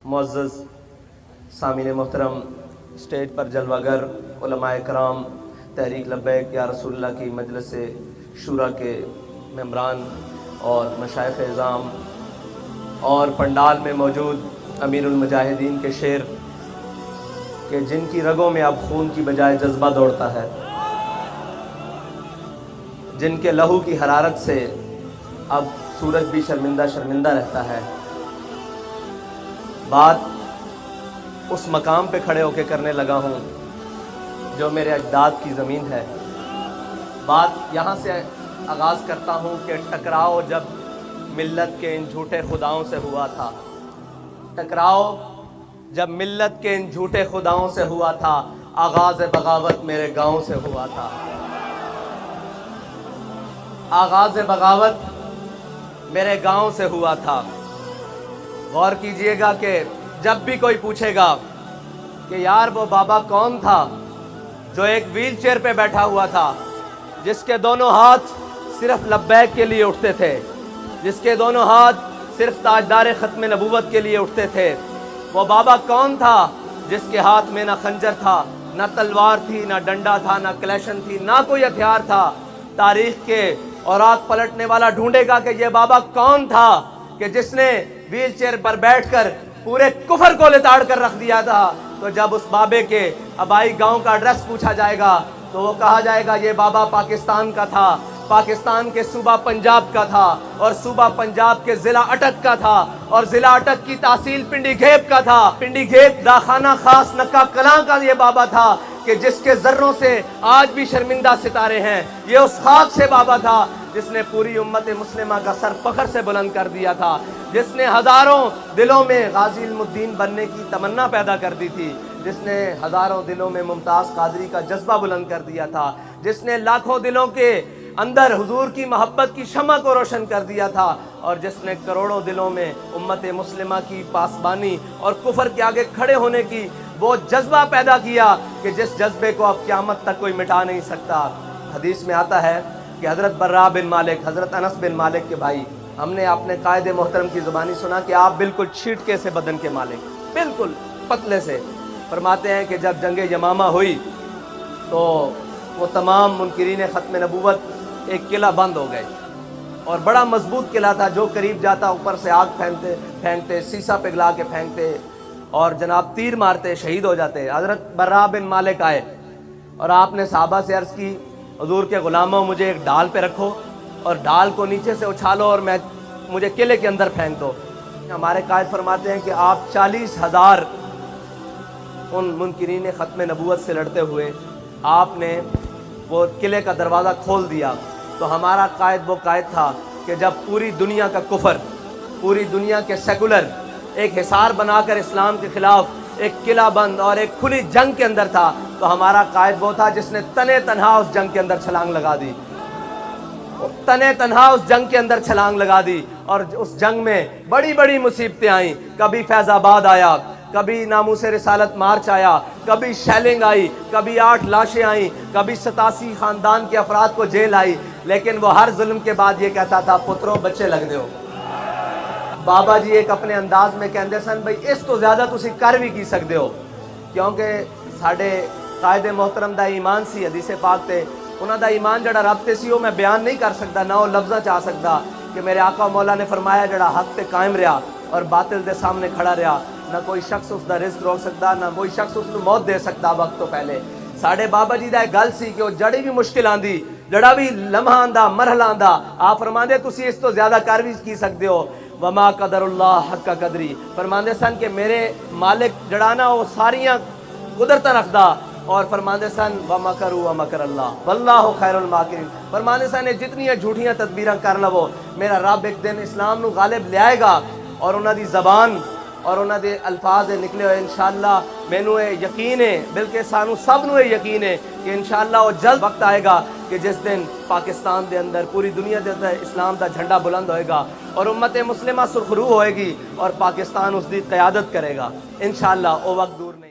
मुअज़्ज़ज़ सामीन मोहतरम, स्टेज पर जलवागर उलमाए कराम, तहरीक लब्बैक या रसूलुल्लाह की मजलिस शूरा के मेंबरान और मशाइख़ इज़ाम और पंडाल में मौजूद अमीरुल मुजाहिदीन के शेर कि जिनकी रगों में अब खून की बजाय जज्बा दौड़ता है, जिनके लहू की हरारत से अब सूरज भी शर्मिंदा शर्मिंदा रहता है। बात उस मकाम पे खड़े होकर करने लगा हूँ जो मेरे अजदाद की ज़मीन है। बात यहाँ से आगाज़ करता हूँ कि टकराव जब मिल्लत के इन झूठे खुदाओं से हुआ था, टकराव जब मिल्लत के इन झूठे खुदाओं से हुआ था, आगाज़ बगावत मेरे गाँव से हुआ था। आगाज़ बगावत मेरे गाँव से हुआ था। गौर कीजिएगा कि जब भी कोई पूछेगा कि यार वो बाबा कौन था जो एक व्हील चेयर पे बैठा हुआ था, जिसके दोनों हाथ सिर्फ लब्बैक के लिए उठते थे, जिसके दोनों हाथ सिर्फ ताजदार ख़त्म नबूवत के लिए उठते थे, वो बाबा कौन था जिसके हाथ में ना खंजर था, ना तलवार थी, ना डंडा था, ना कलेशन थी, ना कोई हथियार था। तारीख के औरात पलटने वाला ढूंढेगा कि ये बाबा कौन था कि जिसने व्हील चेयर पर बैठकर पूरे कुफर को लिताड़ कर रख दिया था। तो जब उस बाबे के आबाई गांव का एड्रेस पूछा जाएगा तो वो कहा जाएगा ये बाबा पाकिस्तान का था, पाकिस्तान के सूबा पंजाब का था, और सूबा पंजाब के ज़िला अटक का था, और ज़िला अटक की तहसील पिंडी घेब का था। पिंडी घेब दाखाना खास नक्का कलां का ये बाबा था कि जिसके जर्रों से आज भी शर्मिंदा सितारे हैं। ये उस खाक से बाबा था जिसने पूरी उम्मत मुस्लिमा का सर फख्र से बुलंद कर दिया था, जिसने हज़ारों दिलों में गाज़ी इल्मुद्दीन बनने की तमन्ना पैदा कर दी थी, जिसने हज़ारों दिलों में मुमताज़ कादरी का जज्बा बुलंद कर दिया था, जिसने लाखों दिलों के अंदर हुजूर की मोहब्बत की शम्मा को रोशन कर दिया था, और जिसने करोड़ों दिलों में उम्मत मुस्लिमा की पासबानी और कुफर के आगे खड़े होने की वो जज्बा पैदा किया कि जिस जज्बे को अब क़यामत तक कोई मिटा नहीं सकता। हदीस में आता है कि हज़रत बर्रा बिन मालिक, हज़रत अनस बिन मालिक के भाई, हमने अपने कायदे मोहतरम की ज़ुबानी सुना कि आप बिल्कुल छींटके से बदन के मालिक, बिल्कुल पतले से। फरमाते हैं कि जब जंग यमामा हुई तो वो तमाम मुनकिरीन ख़त्म नबूवत एक किला बंद हो गए, और बड़ा मजबूत किला था, जो करीब जाता ऊपर से आग फेंकते शीशा पिघला के फेंकते और जनाब तीर मारते, शहीद हो जाते। हज़रत बर्रा बिन मालिक आए और आपने सहाबा से अर्ज़ की, हुजूर के ग़ुलामों मुझे एक ढाल पे रखो और ढाल को नीचे से उछालो और मुझे किले के अंदर फेंक दो। हमारे कायद फरमाते हैं कि आप 40,000 उन मुनकिरीन ख़त्म नबूवत से लड़ते हुए आपने वो किले का दरवाज़ा खोल दिया। तो हमारा कायद वो कायद था कि जब पूरी दुनिया का कुफर, पूरी दुनिया के सेकुलर एक हिसार बनाकर इस्लाम के ख़िलाफ़ एक किला बंद और एक खुली जंग के अंदर था, तो हमारा कायद वो था जिसने तने तनहा उस जंग के अंदर छलांग लगा दी, तने तनहा उस जंग के अंदर छलांग लगा दी। और उस जंग में बड़ी बड़ी मुसीबतें आईं। कभी फैज़ाबाद आया, कभी नामूसे रिसालत मार्च आया, कभी शेलिंग आई, कभी 8 लाशें आईं, कभी 87 ख़ानदान के अफराद को जेल आई। लेकिन वो हर जुल्म के बाद ये कहता था, पुत्रों बच्चे लग दो। बाबा जी एक अपने अंदाज में कहते सन, भाई इस तो ज़्यादा तुसी कर भी की सकते हो, क्योंकि साढ़े कायदे मोहतरम दा ईमान सी, हदीसे पाक ते उन्हां दा ईमान जड़ा रब ते सी, वो मैं बयान नहीं कर सकता, ना वो लफ्ज़ां च आ सकता कि मेरे आका मौला ने फरमाया जड़ा हक ते कायम रहा और बातिल दे सामने खड़ा रहा, ना कोई शख्स उसका रिज़्क रोक सकता, ना कोई शख्स उसको मौत दे सकता वक्त तो पहले। साढ़े बाबा जी दा एक गल सी कि वो जड़ी भी मुश्किल आंदी, जड़ा भी लम्हा आंदा, मरहला आंदा, आप फरमांदे तुसी इस तो ज़्यादा कर भी की सकते हो। वमा कदरुल्लाह हक़ कदरी, फरमांदे सन कि मेरे मालिक जड़ा ना वो सारियां कुदरत रखदा, और फरमांदे सन वमा करू व मकर अल्लाह वल्लाहु खैरुल माकिरीन। फरमांदे सन जितनी झूठियां तदबीरां कर लवो, मेरा रब एक दिन इस्लाम नू गालिब लियाएगा, और उन्हां दी ज़बान और उन्हां दे अल्फाज निकले हुए इंशाअल्लाह मैनू यकीन है, बल्कि सानू सब नू यकीन है कि इंशाअल्लाह वो जल्द वक्त आएगा कि जिस दिन पाकिस्तान के अंदर, पूरी दुनिया के अंदर इस्लाम का झंडा बुलंद होएगा और उम्मत मुस्लिमा सुरखरू होएगी और पाकिस्तान उसकी क़यादत करेगा इंशाअल्लाह। वो वक्त दूर नहीं।